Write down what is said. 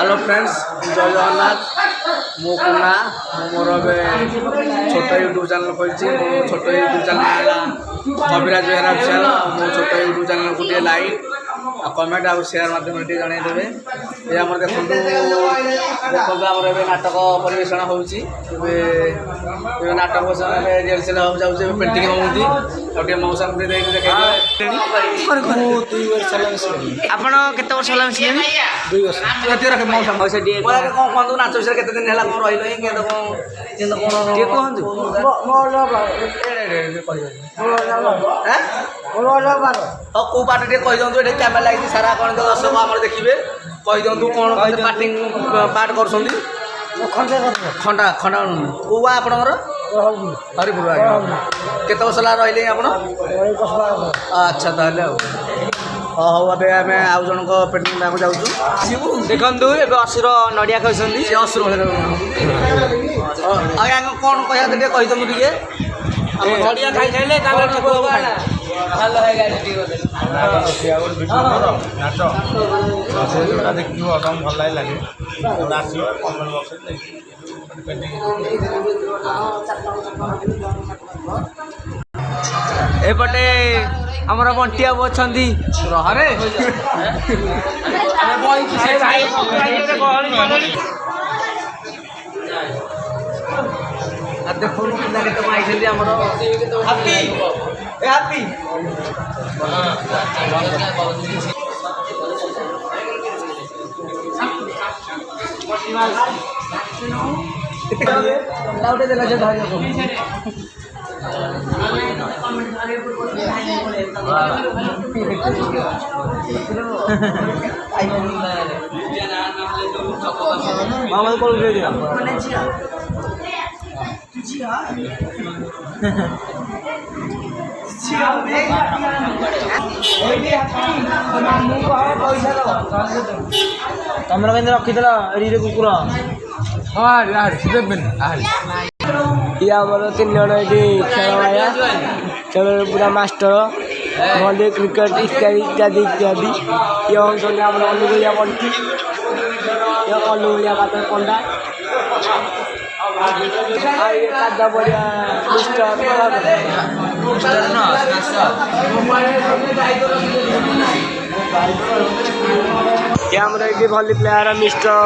Hello friends जय जगन्नाथ मो कुना मोर छोट यूट्यूब चैनल खोली छोट यूट्यूब चैनल है कविराज बेहरा ऑफिशियल मो छोट यूट्यूब चैनल को लाइक कमेंट और शेयर माध्यम जनईदेवे ये देखो देखो नाटक परिवेषण होती नाटक रिहर्सल हो जाऊँगी पेंटिंग होती मौसा देखिए ଆପଣ କେତେ ବର୍ଷ ହେଲା ମିଶିଲେଣି? 2 ବର୍ଷ ମଉସା ମଉସା ଟିକେ कहतु नाच विषय केते दिन है कौन रही ଟିକେ କୁହନ୍ତୁ। कौ पाठ टे कही दिखाँ ये कैमेरा लगी सारा कौन दर्शक आम देखिए कही दिखाँ कौन पार्टिंग पार्ट कर खंडा खंडा कौ आपणकर हरिपुर केते वर्ष है रही आप अच्छा ताले हाँ अब आम आउ जन पेंटिंग को जाऊँ देखु ଏବେ ଅସୁର ନଡ଼ିଆ ଖାଉଛନ୍ତି। सी असुर भाई आज्ञा कौन कह कही तुम टे ନଡ଼ିଆ ଖାଇ ଖାଇଲେ ତାପରେ ଠିକ ହବ। ଭଲ ହେଇଗଲା ଠିକ ଅଛି। ନାଚ ଦେଖିବ ତମ ଭଲ ଲାଗେ ଆସିବ କମେଣ୍ଟ ବକ୍ସରେ ଏପଟେ ଆମର ବଣ୍ଟି ବାବୁ ଅଛନ୍ତି ରହରେ देखो पिला के आई आमर हापी ए हापी लाउटे देला जे धरियो मामा कॉल दे दिया तुम रखी रे कुकुर हाँ ये आमर 3 जन ये खेल आया खेल पूरा मास्टर भली क्रिकेट इत्यादि इत्यादि इत्यादि ये होती आम अनुगुलिया बंटी ये अनुगुलिया बात पंडा कादा बढ़िया ये भली प्लेयर मिस्टर